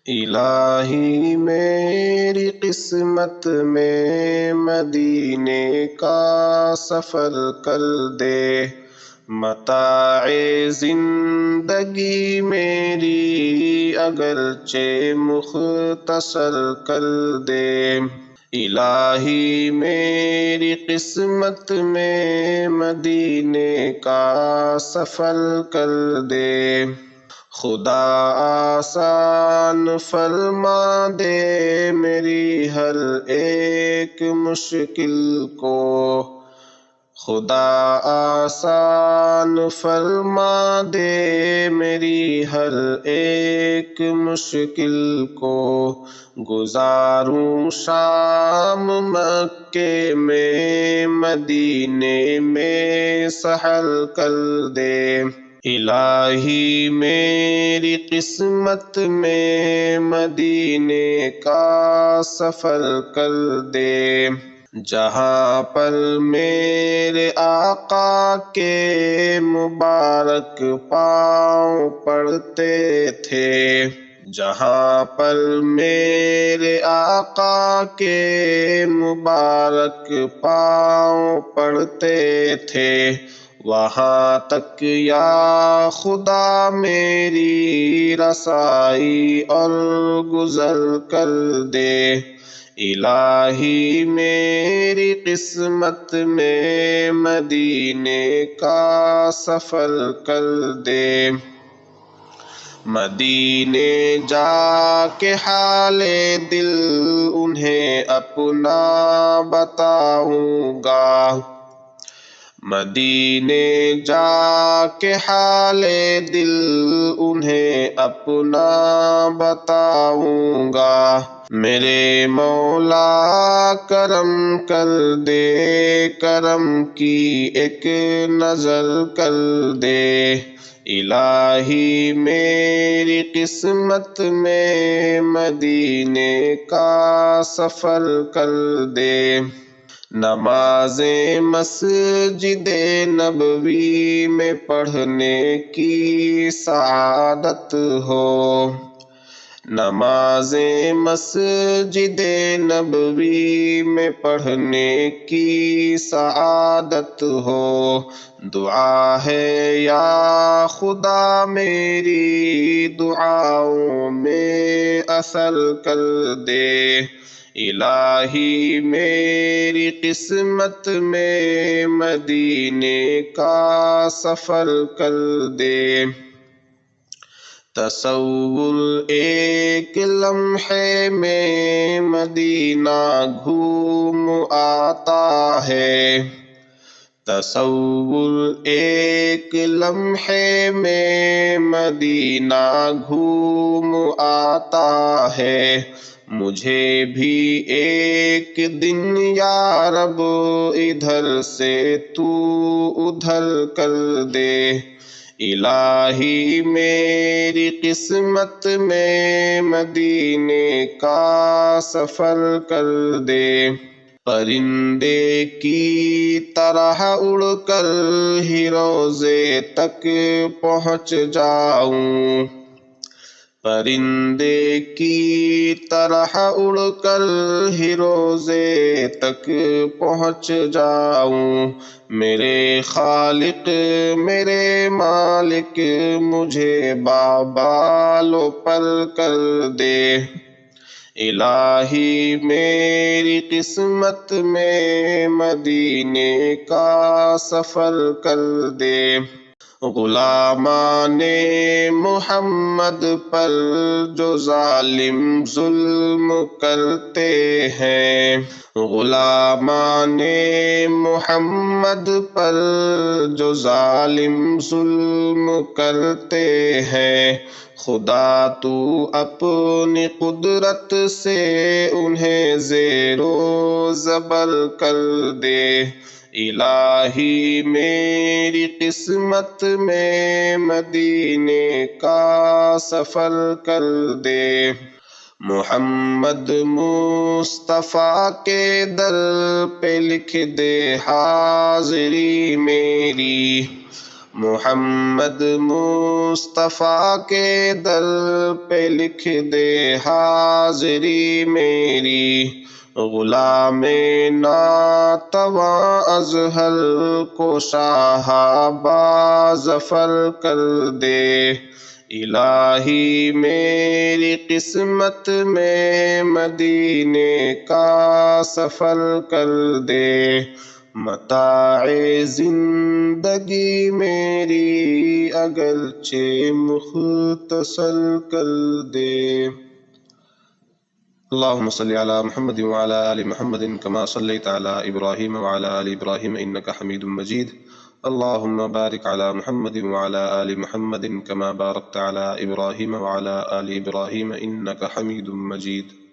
الہی میری قسمت میں مدینے کا سفر کر دے، متاع زندگی میری اگرچہ مختصر کر دے۔ الہی میری قسمت میں مدینے کا سفر کر دے، خدا آسان فرما دے میری ہر ایک مشکل کو، خدا آسان فرما دے میری ہر ایک مشکل کو، گزاروں شام مکے میں مدینے میں سحر کر دے۔ الہی میری قسمت میں مدینے کا سفر کر دے، جہاں پر میرے آقا کے مبارک پاؤں پڑتے تھے، جہاں پر میرے آقا کے مبارک پاؤں پڑتے تھے، وہاں تک یا خدا میری رسائی اور گزر کر دے۔ الہی میری قسمت میں مدینے کا سفر کر دے، مدینے جا کے حال دل انہیں اپنا بتاؤں گا، مدینے جا کے حال دل انہیں اپنا بتاؤں گا۔ میرے مولا کرم کر دے، کرم کی ایک نظر کر دے۔ الہی میری قسمت میں مدینے کا سفر کر دے، نمازیں مسجد نبوی میں پڑھنے کی سعادت ہو، نمازیں مسجد نبوی میں پڑھنے کی سعادت ہو، دعا ہے یا خدا میری دعاؤں میں اثر کر دے۔ الہی میری قسمت میں مدینے کا سفر کر دے، تصور ایک لمحے میں مدینہ گھوم آتا ہے، تصور ایک لمحے میں مدینہ گھوم آتا ہے، مجھے بھی ایک دن یا رب ادھر سے تو ادھر کر دے۔ الہی میری قسمت میں مدینے کا سفر کر دے، پرندے کی طرح اڑ کر ہی روضے تک پہنچ جاؤں، پرندے کی طرح اڑ کر ہی روضے تک پہنچ جاؤں، میرے خالق میرے مالک مجھے بال و پر کر دے۔ الہی میری قسمت میں مدینے کا سفر کر دے، غلامان محمد پر جو ظالم ظلم کرتے ہیں، غلامان محمد پر جو ظالم ظلم کرتے ہیں، خدا تو اپنی قدرت سے انہیں زیر و زبر کر دے۔ الہی میری قسمت میں مدینے کا سفر کر دے، محمد مصطفیٰ کے در پہ لکھ دے حاضری میری، محمد مصطفیٰ کے در پہ لکھ دے حاضری میری، غلام ناتواں اظہر کو شاہ باظفر کر دے، الہی میری قسمت میں مدینے کا سفر کر دے، متاع زندگی میری اگرچہ مختصر کر دے۔ اللهم صل على محمد وعلى آل محمد كما صليت على إبراهيم وعلى آل إبراهيم إنك حميد مجيد، اللهم بارك على محمد وعلى آل محمد كما باركت على إبراهيم وعلى آل إبراهيم إنك حميد مجيد۔